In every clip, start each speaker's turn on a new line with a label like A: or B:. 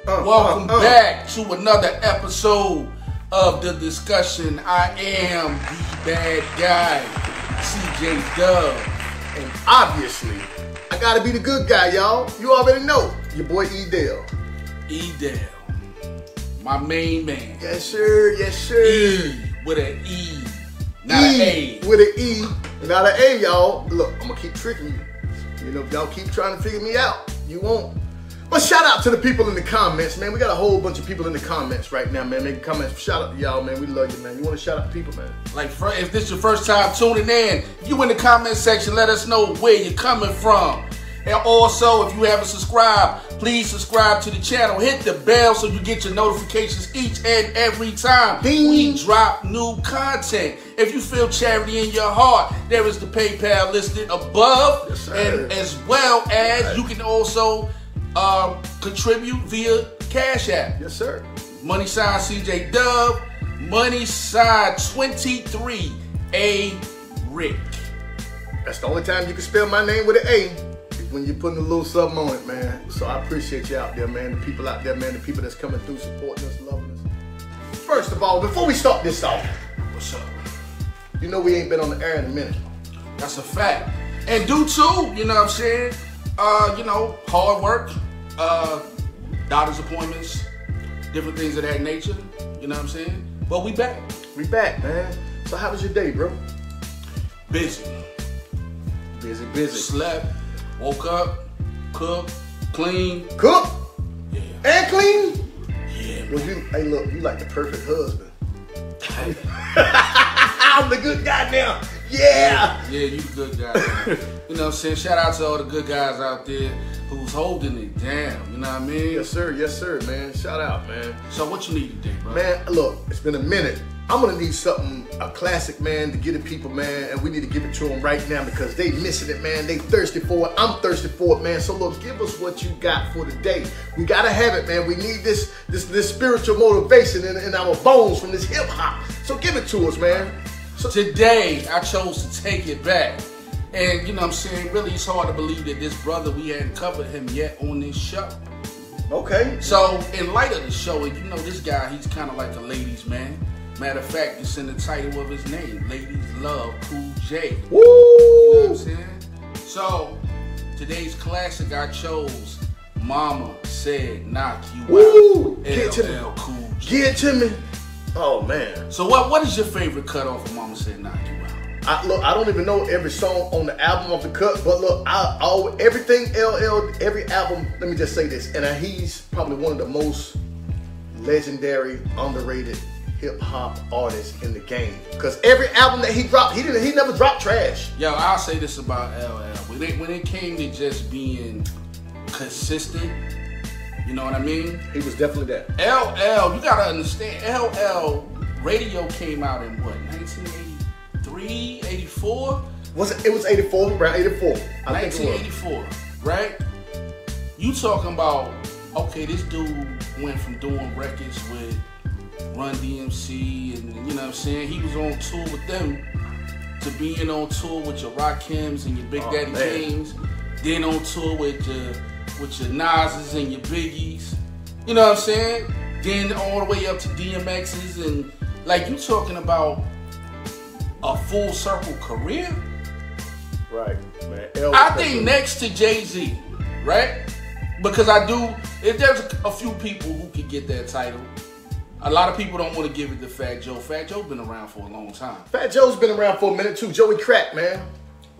A: Welcome back to another episode of The Discussion. I am the bad guy, CJ Dub.
B: And obviously, I gotta be the good guy, y'all. You already know. Your boy E-Dale.
A: E-Dale. My main man.
B: Yes, sir. Yes, sir.
A: E with an E, not an A.
B: With an E, not an A, y'all. Look, I'm gonna keep tricking you. You know, if y'all keep trying to figure me out, you won't. But shout out to the people in the comments, man. We got a whole bunch of people in the comments right now, man. Making comments. Shout out to y'all, man. We love you, man. You want to shout out to people, man?
A: Like, if this is your first time tuning in, if you in the comment section, let us know where you're coming from. And also, if you haven't subscribed, please subscribe to the channel. Hit the bell so you get your notifications each and every time we drop new content. If you feel charity in your heart, there is the PayPal listed above.
B: Yes, sir.
A: And as well as you can also contribute via Cash App.
B: Yes, sir.
A: Money sign CJ Dub. Money sign 23A Rick.
B: That's the only time you can spell my name with an A. When you're putting a little something on it, man. So I appreciate you out there, man. The people out there, man. The people that's coming through, supporting us, loving us. First of all, before we start this off,
A: What's up?
B: you know we ain't been on the air in a minute.
A: That's a fact. And due to, you know what I'm saying, hard work, doctor's appointments, different things of that nature, you know what I'm saying? But we back.
B: We back, man. So how was your day, bro?
A: Busy.
B: Busy.
A: Slept, woke up, cooked, clean.
B: Cook
A: Yeah.
B: and clean.
A: Yeah,
B: Well, hey, look, you like the perfect husband. I'm the good guy now. Yeah.
A: Yeah, you good guy. Man. You know what I'm saying? Shout out to all the good guys out there who's holding it down. You know what I mean?
B: Yes, sir, man. Shout out, man.
A: So what you need today, bro?
B: Man, look, it's been a minute. I'm gonna need something, a classic, man, to get the people, man, and we need to give it to them right now because they missing it, man. They thirsty for it. I'm thirsty for it, man. So look, give us what you got for today. We gotta have it, man. We need this spiritual motivation in our bones from this hip hop. So give it to us, man. So
A: today, I chose to take it back. And, you know what I'm saying, really it's hard to believe that this brother, we hadn't covered him yet on this show.
B: okay.
A: So, in light of the show, you know, this guy, he's kind of like a ladies' man. Matter of fact, it's in the title of his name, Ladies Love Cool J.
B: Woo!
A: You know what I'm saying? So, today's classic, I chose Mama Said Knock You
B: Woo!
A: Out.
B: Get it to me.
A: LL Cool J.
B: Get it to me. Oh, man.
A: So, what is your favorite cut off of Mama Said Knock You Out?
B: Look, I don't even know every song on the album of the cut, but look, everything LL, every album, let me just say this, and he's probably one of the most legendary, underrated hip-hop artists in the game. Because every album that he dropped, he never dropped trash.
A: Yo, I'll say this about LL. When it came to just being consistent, you know what I mean?
B: He was definitely that.
A: LL, you gotta understand, LL radio came out in what, 1983, 84?
B: It was 84, right? 84. I think it was.
A: 1984, right? You talking about, okay, this dude went from doing records with Run DMC and, you know what I'm saying, he was on tour with them to being on tour with your Rakims and your Big Daddy Kanes, then on tour with your Nas's and your Biggies, you know what I'm saying? Then all the way up to DMX's and, like, you talking about a full circle career?
B: Right, man.
A: I think next to Jay-Z, right? Because if there's a few people who could get that title, a lot of people don't want to give it to Fat Joe. Fat Joe's been around for a long time.
B: Fat Joe's been around for a minute too. Joey Crack, man.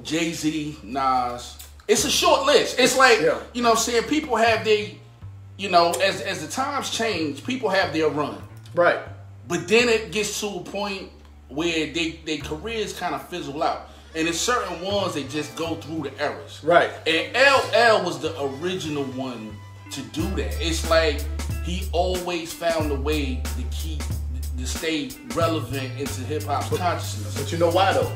A: Jay-Z, Nas. It's a short list. It's like, you know what I'm saying, people have their, you know, as the times change, people have their run.
B: Right.
A: But then it gets to a point where their careers kind of fizzle out. And there's certain ones that just go through the eras.
B: Right.
A: And LL was the original one to do that. It's like he always found a way to stay relevant into hip hop's consciousness.
B: But you know why though?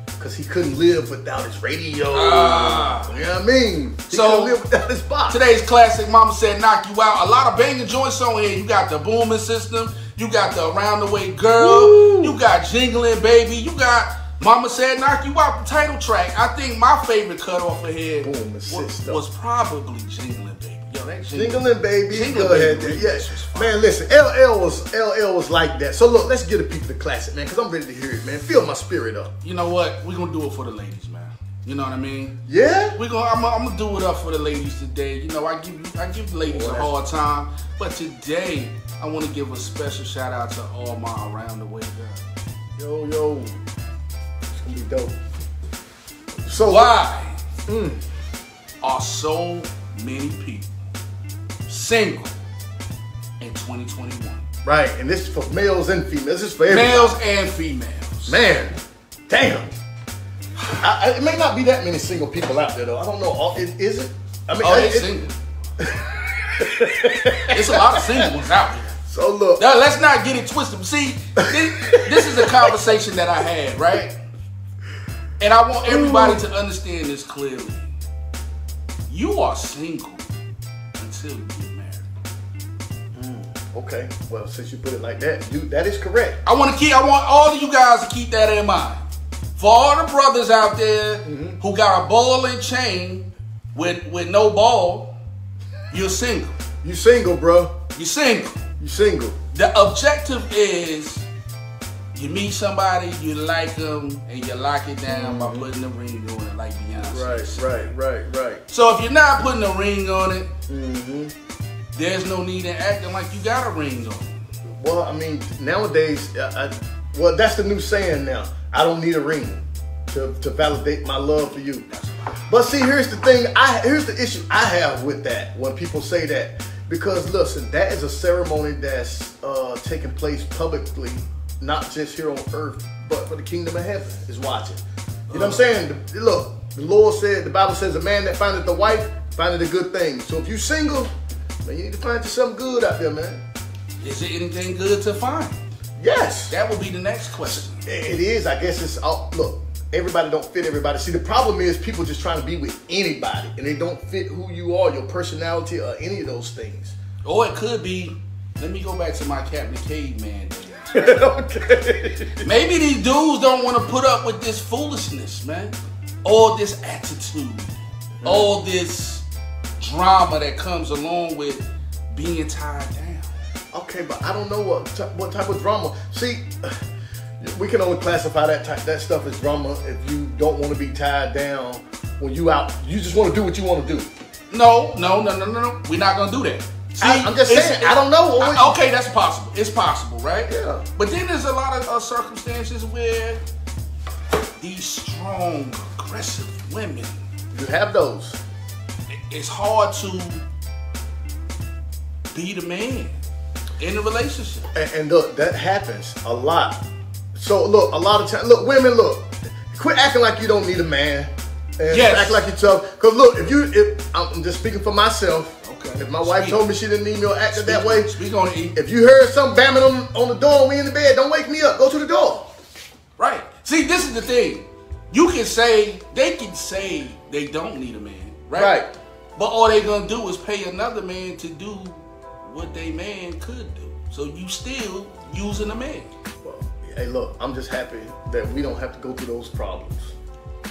B: Because he couldn't live without his radio. You know what I mean? He couldn't live without his box.
A: Today's classic, Mama Said Knock You Out. A lot of banging joints on here. You got the booming system. You got the Around the Way Girl. Woo. You got Jingling Baby. You got Mama Said Knock You Out, the title track. I think my favorite cut off of here was probably Jingling Baby. Yo, that
B: Jingling baby.
A: Jingling
B: Go ahead.
A: Baby
B: Yeah. Man, listen, LL was like that. So look, let's get a peep of the classic, man, because I'm ready to hear it, man. Feel my spirit up.
A: You know what? We're gonna do it for the ladies, man. You know what I mean?
B: Yeah?
A: I'm gonna do it up for the ladies today. You know, I give the ladies a hard time, but today I want to give a special shout out to all my around the way girls.
B: Yo, it's gonna be dope. So
A: Why are so many people single in 2021?
B: right, and this is for males and females. This is for everybody.
A: Males and females.
B: Man, damn. It may not be that many single people out there though. I don't know. Is it? I mean,
A: They single. There's a lot of single ones out there.
B: So look.
A: Now, let's not get it twisted. See, this is a conversation that I had, right? And I want everybody to understand this clearly. You are single until you get married.
B: Okay. Well, since you put it like that, that is correct.
A: I want all of you guys to keep that in mind. For all the brothers out there who got a ball and chain with no ball, you're single.
B: You single, bro.
A: You're single.
B: You single.
A: The objective is you meet somebody, you like them, and you lock it down by putting the ring on it like Beyonce.
B: Right.
A: So if you're not putting a ring on it, there's no need in acting like you got a ring on it.
B: Well, I mean, nowadays, well, that's the new saying now. I don't need a ring to validate my love for you. But see, here's the thing. Here's the issue I have with that when people say that. Because listen, that is a ceremony that's taking place publicly, not just here on earth, but for the kingdom of heaven is watching. You know what I'm saying? Look, the Lord said, the Bible says, a man that findeth the wife findeth a good thing. So if you single, man, you need to find you something good out there, man.
A: Is there anything good to find?
B: Yes.
A: That would be the next question.
B: It is. I guess it's look, everybody don't fit everybody. See, the problem is people just trying to be with anybody and they don't fit who you are, your personality, or any of those things.
A: Or it could be, let me go back to my Captain Caveman days.
B: Okay.
A: Maybe these dudes don't want to put up with this foolishness, man. All this attitude, all this drama that comes along with being tied down.
B: Okay, but I don't know what type of drama. See, we can only classify that stuff as drama if you don't want to be tied down when you out. You just want to do what you want to do.
A: No. We're not gonna do that. See,
B: I'm just saying. I don't know.
A: Okay, that's possible. It's possible, right?
B: Yeah.
A: But then there's a lot of circumstances where these strong, aggressive women.
B: You have those.
A: It's hard to be the man in a relationship.
B: And look, that happens a lot. So look, a lot of times, look, women, look, quit acting like you don't need a man. And act like you're tough. Cause look, if I'm just speaking for myself.
A: Okay.
B: If my wife told me she didn't need me or acted that way,
A: speak on it.
B: If you heard something bamming on the door and we in the bed, don't wake me up. Go to the door.
A: Right. See, this is the thing. They can say they don't need a man, right?
B: Right.
A: But all they gonna do is pay another man to do what they man could do. So you still using a man.
B: Well, hey, look, I'm just happy that we don't have to go through those problems.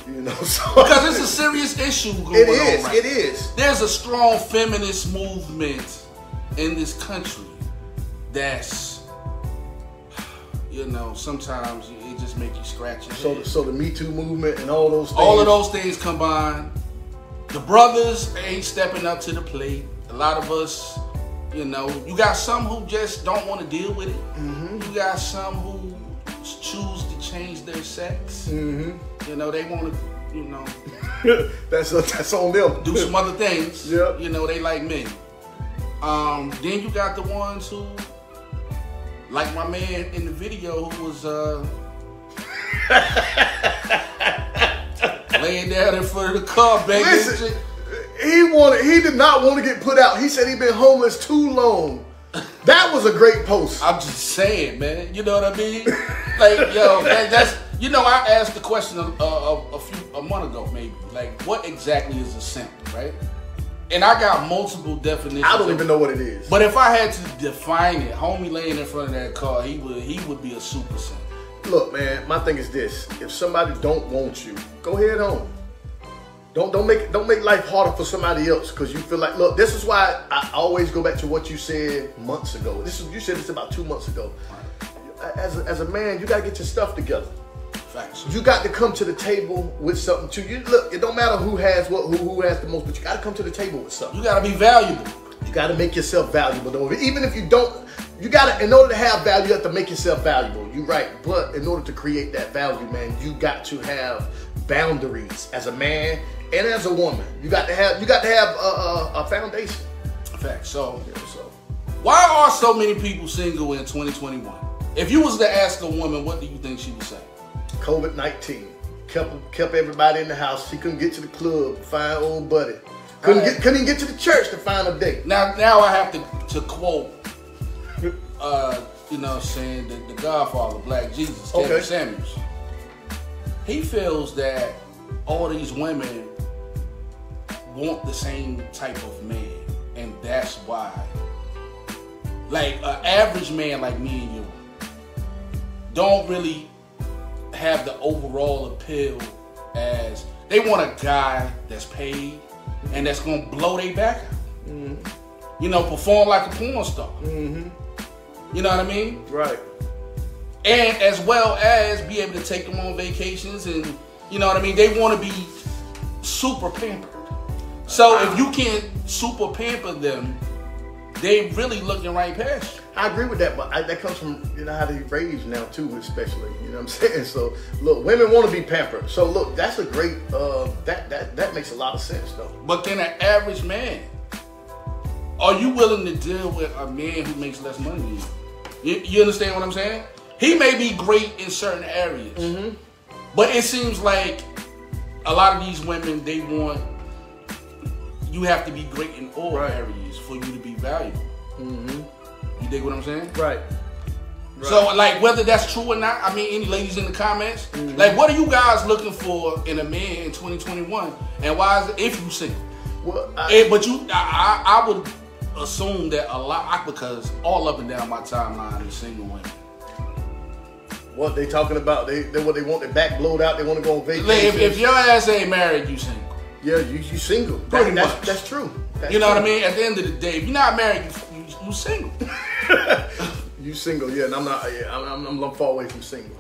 B: You know, so
A: because it's a serious issue going on. It
B: is.
A: There's a strong feminist movement in this country that's, sometimes it just make you scratch your head.
B: So the Me Too movement and all those things.
A: All of those things combined. The brothers ain't stepping up to the plate. A lot of us, you got some who just don't want to deal with it. Mm-hmm. You got some who choose to change their sex. Mm-hmm. They want to,
B: that's on them.
A: Do some other things.
B: Yeah.
A: They like men. Then you got the ones who, like my man in the video who was laying down in front of the car, baby.
B: Listen, he did not want to get put out. He said he'd been homeless too long. That was a great post.
A: I'm just saying, man. You know what I mean? Like, yo, that's. I asked the question a month ago, maybe. Like, what exactly is a simp, right? And I got multiple definitions.
B: I don't even know what it is.
A: But if I had to define it, homie laying in front of that car, he would be a super simp.
B: Look, man, my thing is this: if somebody don't want you, go ahead home. Don't make life harder for somebody else because you feel like, look, this is why I always go back to what you said months ago. You said this about 2 months ago. As a man, you gotta get your stuff together.
A: Facts.
B: You got to come to the table with something too. Look, it don't matter who has what, who has the most, but you got to come to the table with something.
A: You got to be valuable.
B: You got to make yourself valuable, though. Even if you don't, you got to, in order to have value, you have to make yourself valuable. You're right. But in order to create that value, man, you got to have boundaries as a man and as a woman. You got to have a foundation.
A: Facts. So why are so many people single in 2021? If you was to ask a woman, what do you think she would say?
B: COVID-19 kept everybody in the house. She couldn't get to the club to find old buddy. Couldn't even get to the church to find a date.
A: Now I have to quote, you know what I'm saying, the Godfather, Black Jesus, Kevin Samuels. He feels that all these women want the same type of man, and that's why. Like an average man like me and you don't really have the overall appeal as they want a guy that's paid and that's gonna blow their back out. Mm-hmm. You know, perform like a porn star. Mm-hmm. You know what I mean?
B: Right.
A: And as well as be able to take them on vacations and, you know what I mean? They want to be super pampered. So if you can't super pamper them, they really looking right past you.
B: I agree with that, but that comes from, you know, how they raised now too, especially. You know what I'm saying? So look, women want to be pampered. So look, that's a great that makes a lot of sense though.
A: But can an average man, are you willing to deal with a man who makes less money than you? You understand what I'm saying? He may be great in certain areas, mm-hmm. but it seems like a lot of these women, they want, you have to be great in all areas for you to be valuable. Mm-hmm. You dig what I'm saying?
B: Right.
A: So, like, whether that's true or not, I mean, any ladies in the comments, like, what are you guys looking for in a man in 2021? And why is it, if you single?
B: Well,
A: I would assume that a lot, because all up and down my timeline is single women.
B: What they talking about? They what they want their back blowed out. They want to go on vacation.
A: Like, if your ass ain't married, you single.
B: Yeah, you single.
A: Pretty much.
B: That's true.
A: You know what I mean? At the end of the day, if you're not married, you single.
B: You single, yeah, and I'm not. Yeah, I'm far away from single.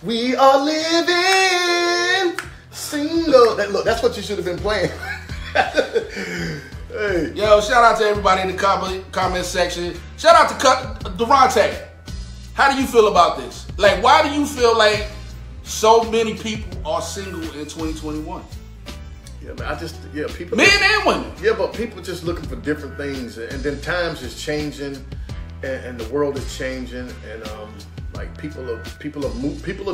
B: We are living single. That's what you should have been playing. Hey.
A: Yo, shout out to everybody in the comment section. Shout out to Durante. How do you feel about this? Like, why do you feel like so many people are single in 2021?
B: Yeah, man, people.
A: Men and women.
B: Yeah, but people just looking for different things, and then times is changing, and the world is changing, and like people are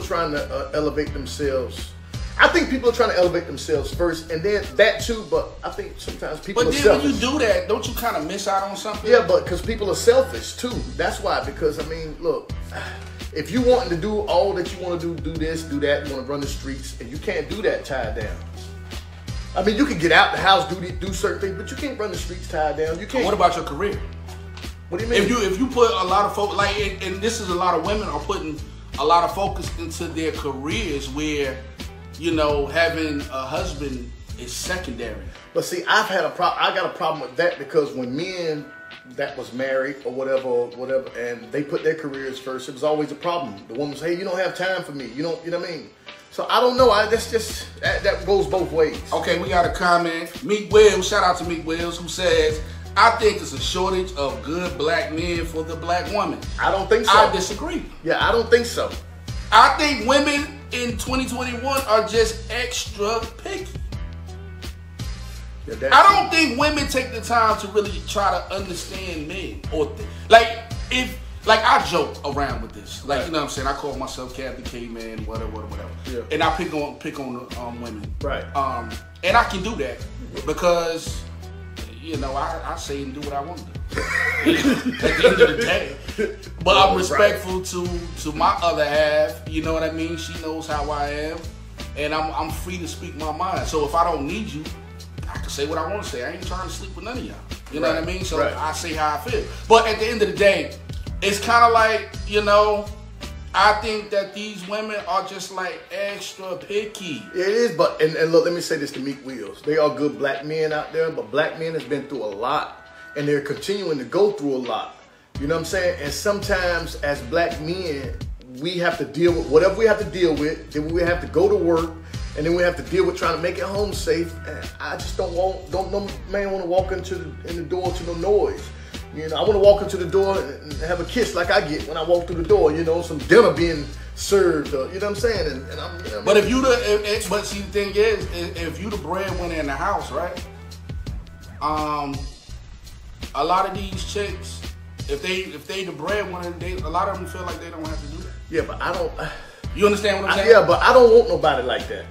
B: trying to elevate themselves. I think people are trying to elevate themselves first, and then that too. But I think sometimes people.
A: But
B: are
A: then
B: selfish.
A: when you do that, don't you kind of miss out on something?
B: Yeah, but because people are selfish too. That's why. Because I mean, look, if you wanting to do all that you want to do this, do that, you want to run the streets, and you can't do that tied down. I mean, you can get out the house, do certain things, but you can't run the streets tied down. You can't.
A: What about your career?
B: What do you mean?
A: If you put a lot of focus, like, and this is a lot of women are putting a lot of focus into their careers, where, you know, having a husband is secondary.
B: But see, I got a problem with that, because when men that was married or whatever, and they put their careers first, it was always a problem. The woman say, "Hey, you don't have time for me. You know what I mean?" So I don't know. That's just that goes both ways.
A: Okay, we got a comment. Meek Wills, shout out to Meek Wills, who says, "I think it's a shortage of good black men for the black woman."
B: I don't think so.
A: I disagree.
B: Yeah, I don't think so.
A: I think women in 2021 are just extra picky.
B: Yeah,
A: I don't think women take the time to really try to understand men, or like I joke around with this, like, you know what I'm saying. I call myself Captain K-Man, whatever. Yeah. And I pick on women,
B: right?
A: And I can do that because, you know, I say and do what I want to do at the end of the day. But I'm respectful to my other half. You know what I mean? She knows how I am, and I'm free to speak my mind. So if I don't need you, I can say what I want to say. I ain't trying to sleep with none of y'all. You know what I mean? So I say how I feel. But at the end of the day, it's kind of like, you know, I think that these women are just like extra picky.
B: It is, but and look, let me say this to Meek Wills. They are good black men out there, but black men has been through a lot, and they're continuing to go through a lot. You know what I'm saying? And sometimes as black men, we have to deal with whatever we have to deal with. Then we have to go to work, and then we have to deal with trying to make it home safe. And I just don't no man want to walk in the door to no noise. You know, I want to walk into the door and have a kiss like I get when I walk through the door. You know, some dinner being served. You know what I'm saying? And I'm. You know,
A: but but see, the thing is, if you the breadwinner in the house, right? A lot of these chicks, if they the breadwinner, a lot of them feel like they don't have to do that.
B: Yeah, but I don't.
A: You understand what I'm saying?
B: Yeah, but I don't want nobody like that.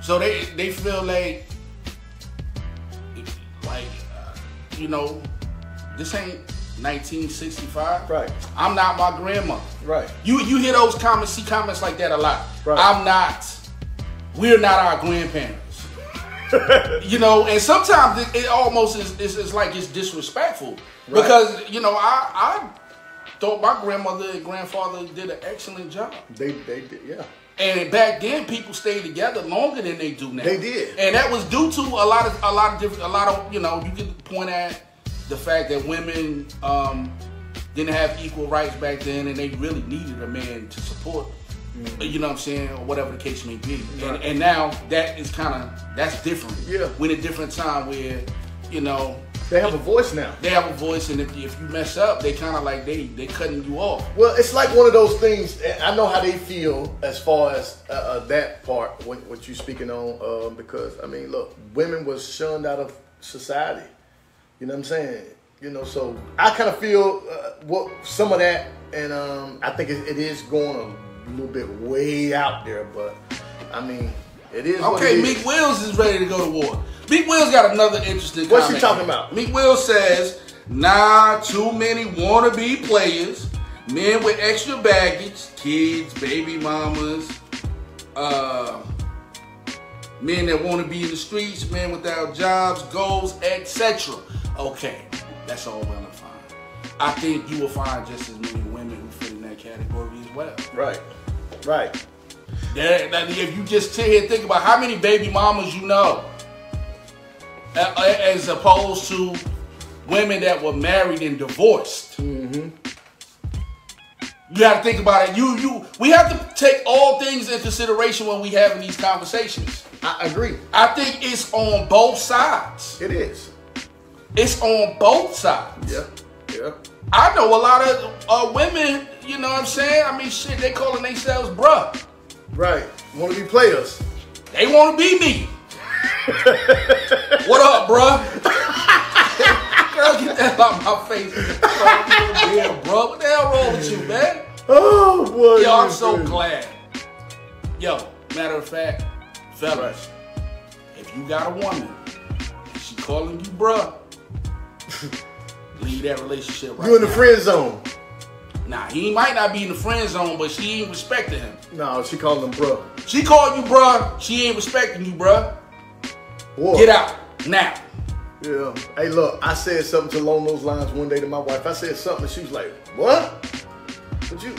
A: So they feel like you know, this ain't 1965.
B: Right.
A: I'm not my grandmother.
B: Right.
A: You hear those comments, see comments like that a lot.
B: Right.
A: We're not our grandparents. You know, and sometimes it almost is like it's disrespectful. Right. Because, you know, I thought my grandmother and grandfather did an excellent job.
B: They did, yeah. And
A: back then, people stayed together longer than they do now.
B: They did,
A: and that was due to a lot of you know, you can point at the fact that women didn't have equal rights back then, and they really needed a man to support. Mm-hmm. You know what I'm saying, or whatever the case may be. Right. And now that's different.
B: Yeah,
A: we're in a different time where, you know,
B: they have a voice now.
A: They have a voice, and if you mess up, they kind of like they cutting you off.
B: Well, it's like one of those things. I know how they feel as far as that part, what you're speaking on, because I mean, look, women was shunned out of society. You know what I'm saying? You know, so I kind of feel some of that, and I think it is going a little bit way out there, but I mean, it is.
A: Okay, Meek Wills is ready to go to war. Meek Wills got another interesting comment.
B: What's he talking about?
A: Meek Wills says, nah, too many wannabe players, men with extra baggage, kids, baby mamas, men that want to be in the streets, men without jobs, goals, etc. Okay, that's all well and fine. I think you will find just as many women who fit in that category as well.
B: Right, right.
A: If you just sit here and think about how many baby mamas you know, as opposed to women that were married and divorced. Mm-hmm. You got to think about it. We have to take all things in consideration when we having these conversations.
B: I agree.
A: I think it's on both sides.
B: It is.
A: It's on both sides.
B: Yeah, yeah.
A: I know a lot of women, you know what I'm saying? I mean, shit, they calling themselves bruh.
B: Right. Want to be players.
A: They want to be me. What up, bruh? Girl, get that out my face. Yeah, bro. What the hell wrong with you, man?
B: Oh, boy.
A: Yo, I'm so glad. Yo, matter of fact, fellas, if you got a woman and she calling you bruh, leave that relationship right now.
B: You in the friend zone.
A: Nah, he might not be in the friend zone, but she ain't respecting him.
B: No, she calling him bruh.
A: She called you bruh, she ain't respecting you, bruh.
B: What?
A: Get out, now.
B: Yeah. Hey, look, I said something along those lines one day to my wife. I said something and she was like, what? But you,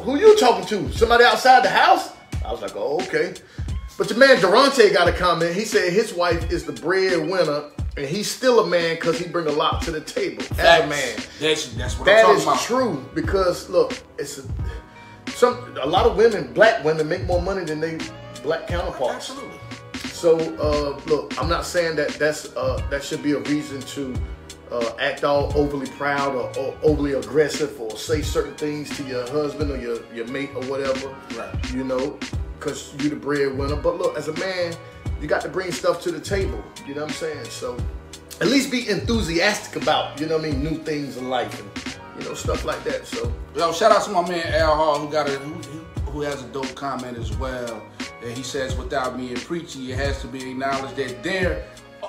B: who you talking to? Somebody outside the house? I was like, oh, okay. But your man Durante got a comment. He said his wife is the breadwinner and he's still a man because he bring a lot to the table as a man.
A: That's what I'm talking about.
B: That is true because, look, a lot of women, black women, make more money than they black counterparts.
A: Absolutely.
B: So, look, I'm not saying that should be a reason to act all overly proud or overly aggressive or say certain things to your husband or your mate or whatever.
A: Right.
B: You know, because you're the breadwinner. But look, as a man, you got to bring stuff to the table. You know what I'm saying? So, at least be enthusiastic about, you know what I mean, new things in life and, you know, stuff like that. So,
A: yo, shout out to my man Al Hall who has a dope comment as well. And he says, without being preachy, it has to be acknowledged that there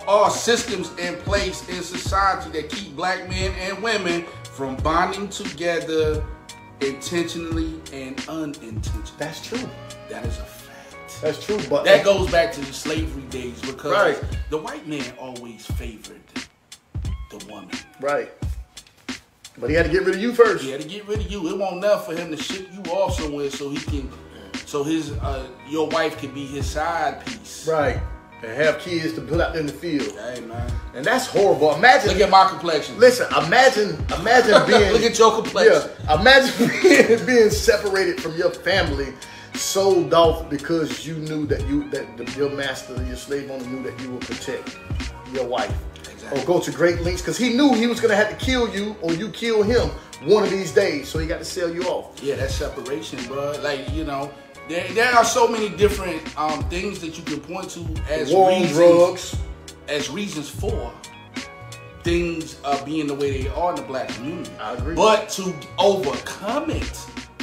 A: are systems in place in society that keep black men and women from bonding together intentionally and unintentionally.
B: That's true.
A: That is a fact.
B: That's true. But
A: that goes back to the slavery days because
B: right.
A: The white man always favored the woman.
B: Right. But he had to get rid of you first.
A: He had to get rid of you. It won't enough for him to ship you off somewhere so he can, so his your wife can be his side piece.
B: Right. And have kids to put out there in the field.
A: Hey man.
B: And that's horrible. Imagine.
A: Look at my complexion.
B: Listen, imagine being.
A: Look at your complexion.
B: Yeah. Imagine being separated from your family, sold off because you knew that your master, your slave owner, knew that you would protect your wife. Exactly. Or go to great lengths because he knew he was gonna have to kill you or you kill him one of these days. So he got to sell you off.
A: Yeah, that's separation, bro. Like, you know. There are so many different things that you can point to as
B: drugs,
A: as reasons for things being the way they are in the black community.
B: I agree.
A: But to overcome it,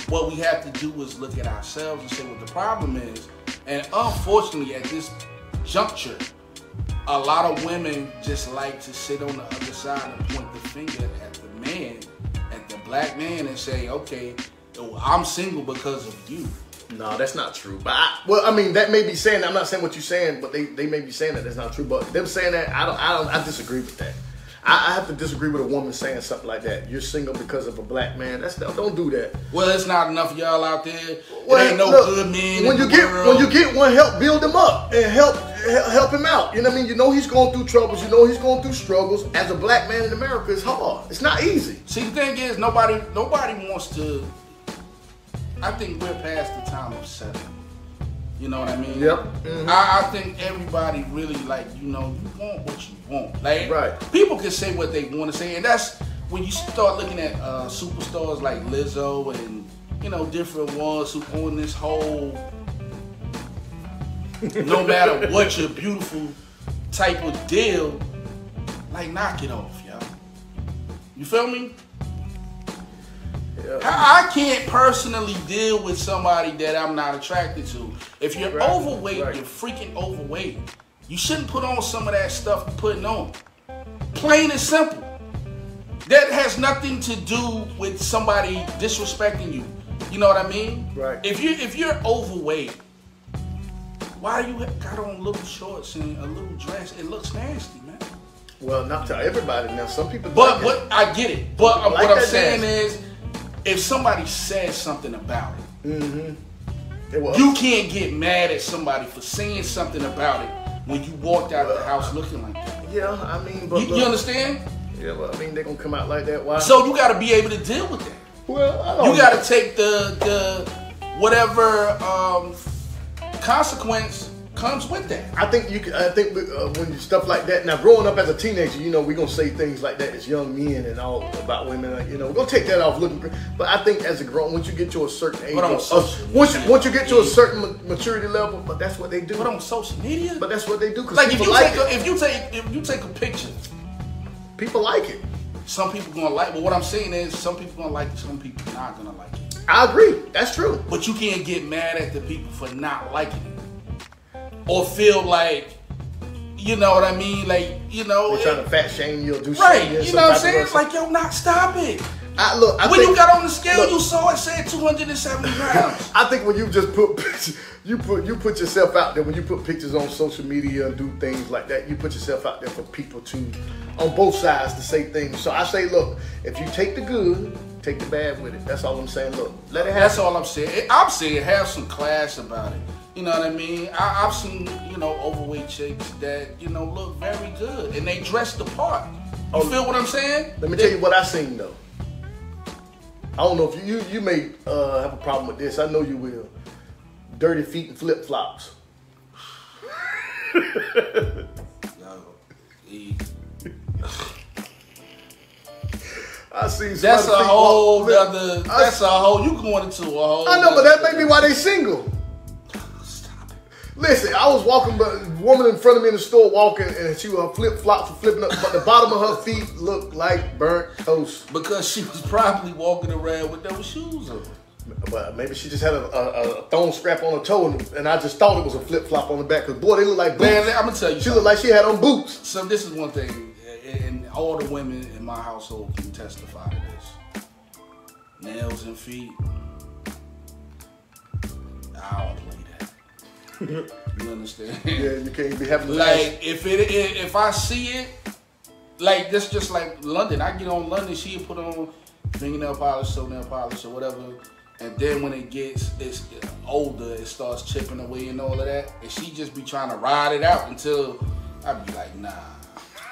A: what we have to do is look at ourselves and say what the problem is. And unfortunately, at this juncture, a lot of women just like to sit on the other side and point the finger at the man, at the black man, and say, "Okay, I'm single because of you."
B: No, that's not true. But I mean, that may be saying. I'm not saying what you're saying, but they may be saying that that's not true. But them saying that, I disagree with that. I have to disagree with a woman saying something like that. You're single because of a black man. Don't do that.
A: Well, it's not enough of y'all out there.
B: Well,
A: there ain't no good men.
B: When you get one, help build him up and help him out. You know what I mean? You know he's going through troubles. You know he's going through struggles. As a black man in America, it's hard. It's not easy.
A: See, the thing is, nobody wants to. I think we're past the time of settling. You know what I mean?
B: Yep. Mm-hmm.
A: I think everybody really, like, you know, you want what you want. Like,
B: right.
A: People can say what they want to say, and that's when you start looking at superstars like Lizzo and, you know, different ones who own this whole no matter what you're beautiful type of deal. Like, knock it off, y'all. You feel me? Yeah. I can't personally deal with somebody that I'm not attracted to. If you're overweight, you're freaking overweight. You shouldn't put on some of that stuff you're putting on. Plain and simple. That has nothing to do with somebody disrespecting you. You know what I mean?
B: Right.
A: If you're overweight, why do you got on little shorts and a little dress? It looks nasty, man.
B: Well, not to everybody. Now, some people.
A: But I get it. But what I'm saying is, if somebody says something about it, you can't get mad at somebody for saying something about it when you walked out of the house looking like that.
B: Yeah, I mean, but
A: you understand?
B: Yeah, but I mean, they're gonna come out like that. Why?
A: So you got to be able to deal with that.
B: Well, I don't.
A: You got to take the whatever consequence comes with that.
B: I think when you stuff like that. Now, growing up as a teenager, you know, we're gonna say things like that as young men and all about women. Like, you know, we're gonna take that off looking. But I think as a grown, once you get to a certain age, once you get to a certain maturity level, but that's what they do.
A: But on social media,
B: but that's what they do.
A: Like if you take a picture,
B: people like it.
A: Some people gonna like. But what I'm saying is, some people gonna like it. Some people not gonna like it.
B: I agree. That's true.
A: But you can't get mad at the people for not liking it. Or feel like, you know what I mean? Like, you know.
B: They're trying to fat shame you or do
A: right,
B: something.
A: You know what I'm saying? It's like, yo, stop it.
B: When
A: you got on the scale, you saw it said 270 pounds.
B: I think when you just put pictures, you put yourself out there. When you put pictures on social media and do things like that, you put yourself out there for people to, on both sides, to say things. So I say, look, if you take the good, take the bad with it. That's all I'm saying. Look, let it happen.
A: That's all I'm saying. I'm saying have some class about it. You know what I mean? I've seen, you know, overweight chicks that, you know, look very good. And they dress the part. You feel what I'm saying?
B: Let me tell you what I seen, though. I don't know if you may have a problem with this. I know you will. Dirty feet and flip-flops. I see.
A: That's a whole other. That's a whole. You going into a whole.
B: I know, but that may be why they single. Listen, I was walking, but a woman in front of me in the store walking, and her flip-flops were flipping up, but the bottom of her feet looked like burnt toast.
A: Because she was probably walking around with those shoes on.
B: But maybe she just had a thong strap on her toe, and I just thought it was a flip-flop on the back. Because, boy, they look like boots.
A: Man, I'm going to tell you
B: She looked like she had on boots.
A: So this is one thing, and all the women in my household can testify to this. Nails and feet, I don't play that. You understand?
B: Yeah, you can't be having
A: like if I see it, like this, just like London. I get on London, she'll put on fingernail polish, toenail polish, or whatever. And then when it's older, it starts chipping away and all of that. And she just be trying to ride it out until I be like, nah.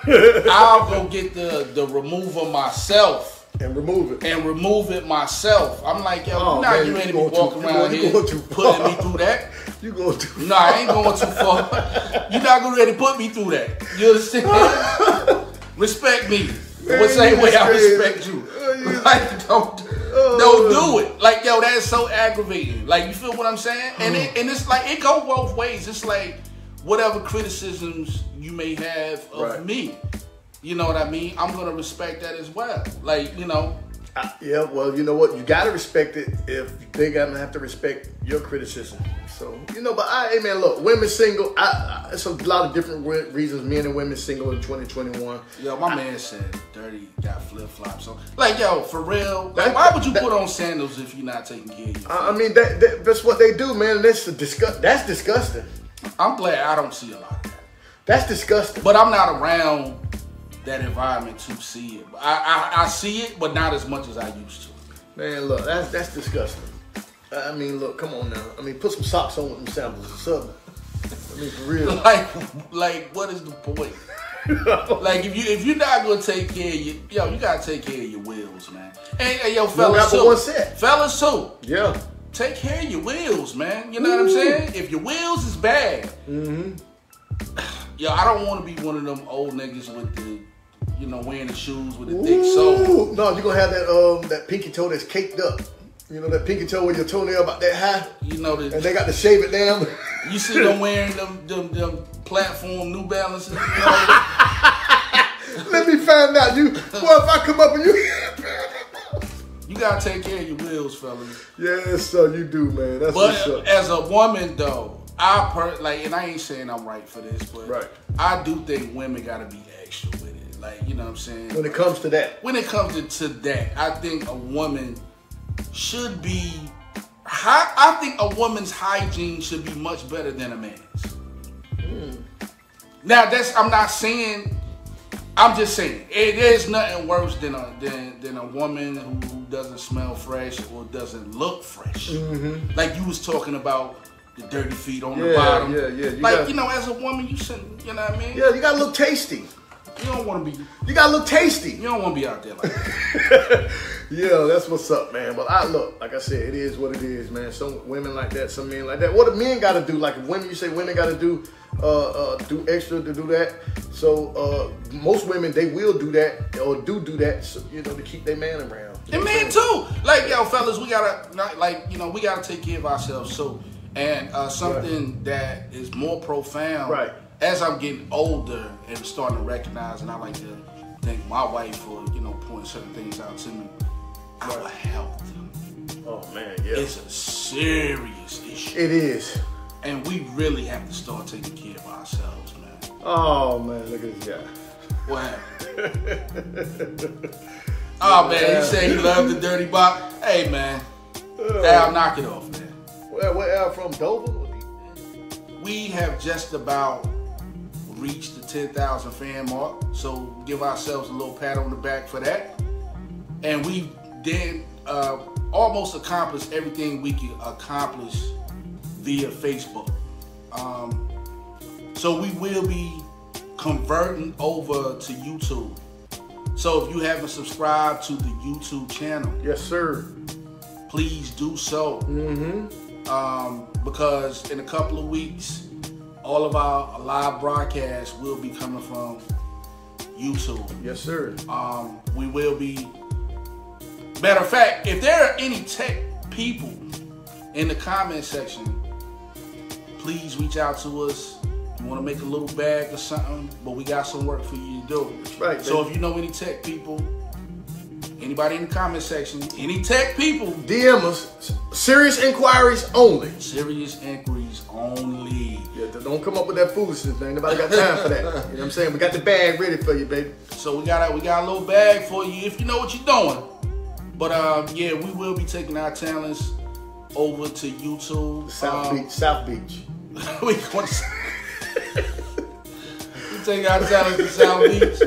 A: I'll go get the remover myself.
B: And remove it
A: myself. I'm like, yo, you ready to be walking around here putting me through that?
B: You going too far.
A: Nah, I ain't going too far. You're not gonna ready to put me through that. You understand? Respect me. The same way I respect you. Like, don't do it. Like, yo, that's so aggravating. Like, you feel what I'm saying? And it's like, it go both ways. It's like, whatever criticisms you may have of me, you know what I mean? I'm going to respect that as well. Like, you know.
B: Yeah, well, you know what? You got to respect it if they got to have to respect your criticism. So, you know, but hey, man, look, women single, it's a lot of different reasons men and women single in 2021.
A: Yo, my man said Dirty got flip-flops. So, like, yo, for real, like, why would you put on sandals if you're not taking care of your
B: I mean, that's what they do, man. That's disgusting.
A: I'm glad I don't see a lot of that.
B: That's disgusting.
A: But I'm not around that environment to see it. I see it, but not as much as I used to.
B: Man, look, that's disgusting. I mean, look, come on now. I mean, put some socks on with them sandals or something. I mean, for real.
A: Like, what is the point? Like, if you're not gonna take care of you gotta take care of your wheels, man. And yo, fellas too.
B: Yeah.
A: Take care of your wheels, man. You know what I'm saying? If your wheels is bad, yo, I don't want to be one of them old niggas with the, you know, wearing the shoes with the thick sole.
B: No, you're gonna have that pinky toe that's caked up. You know, that pinky toe with your toenail about that high.
A: You know,
B: and they got to shave it down.
A: You see them wearing them platform New Balances. You know?
B: Let me find out. Well, if I come up and you.
A: You gotta take care of your wheels, fellas.
B: Yes, sir, you do, man. That's what's up.
A: But as a woman, though, and I ain't saying I'm right for this, but I do think women gotta be extra with it. Like, you know what I'm saying?
B: When it comes to that.
A: When it comes to that, I think a woman should be. I think a woman's hygiene should be much better than a man's. Now, I'm not saying. I'm just saying, there's nothing worse than a woman who doesn't smell fresh or doesn't look fresh. Like you was talking about the dirty feet on the bottom. Yeah. You know, as a woman, you shouldn't. You know what I mean?
B: Yeah, you gotta look tasty.
A: You don't want to be.
B: You gotta look tasty.
A: You don't want to be out there like that.
B: Yeah, that's what's up, man. But look, like I said, it is what it is, man. Some women like that, some men like that. What do men gotta do? Like women, you say women gotta do extra to do that. So most women, they will do that or do that, so, you know, to keep their man around.
A: And men too. Like, yo, fellas, we gotta we gotta take care of ourselves. So, and something that is more profound. As I'm getting older and starting to recognize, and I like to thank my wife for, you know, pointing certain things out to me. Our health.
B: Oh man, yeah.
A: It's a serious issue.
B: It is.
A: And we really have to start taking care of ourselves, man.
B: Oh man, look at this guy.
A: What happened? Oh man, he said he loved the dirty box. Hey man, Al, knock it off, man.
B: Where Al from? Dover?
A: We have just about reached the 10,000 fan mark, so give ourselves a little pat on the back for that. And we did almost accomplish everything we could accomplish via Facebook. So we will be converting over to YouTube. So if you haven't subscribed to the YouTube channel,
B: yes sir,
A: please do so. Because in a couple of weeks, all of our live broadcasts will be coming from YouTube.
B: Yes sir.
A: We will be. Matter of fact, if there are any tech people in the comment section, please reach out to us. You want to make a little bag or something, but we got some work for you to do.
B: Right.
A: So if you know any tech people, anybody in the comment section, any tech people,
B: DM us. Serious inquiries only.
A: Serious inquiries only.
B: Yeah, don't come up with that foolishness, man. Nobody got time for that. You know what I'm saying? We got the bag ready for you, baby.
A: So we got a little bag for you if you know what you're doing. But yeah, we will be taking our talents over to YouTube.
B: South Beach.
A: we going to take our talents to South Beach.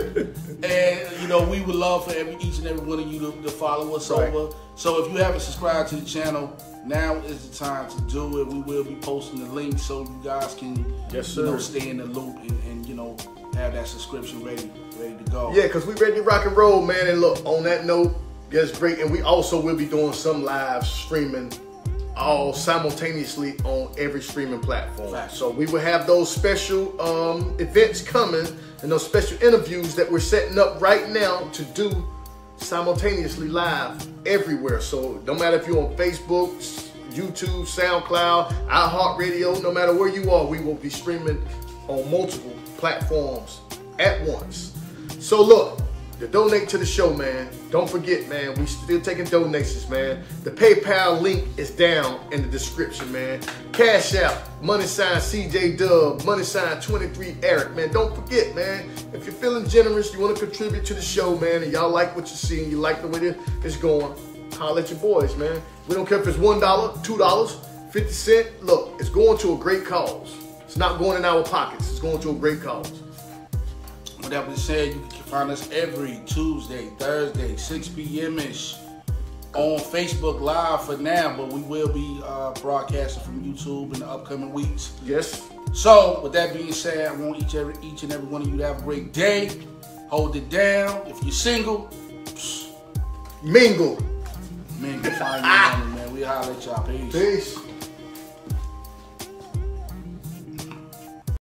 A: And, you know, we would love for each and every one of you to follow us over. So if you haven't subscribed to the channel, now is the time to do it. We will be posting the link so you guys can, you know, stay in the loop and you know, have that subscription ready to go.
B: Yeah, because we ready to rock and roll, man. And look, on that note, that's great. And we also will be doing some live streaming all simultaneously on every streaming platform. So we will have those special events coming and those special interviews that we're setting up right now to do simultaneously live everywhere. So no matter if you're on Facebook, YouTube, SoundCloud, iHeartRadio, no matter where you are, we will be streaming on multiple platforms at once. So look, to donate to the show, man, don't forget, man, we still taking donations, man. The PayPal link is down in the description, man. Cash App, $CJ Dub, $23 Eric, man. Don't forget, man, if you're feeling generous, you want to contribute to the show, man, and y'all like what you're seeing, you like the way it's going, holler at your boys, man. We don't care if it's $1, $2, 50 cents. Look, it's going to a great cause. It's not going in our pockets. It's going to a great cause.
A: With that being said, you can find us every Tuesday, Thursday, 6 p.m.-ish on Facebook Live for now, but we will be broadcasting from YouTube in the upcoming weeks.
B: Yes.
A: So, with that being said, I want each and every one of you to have a great day. Hold it down. If you're single,
B: mingle.
A: Mingle. Find me, man. We holler at y'all. Peace.
B: Peace.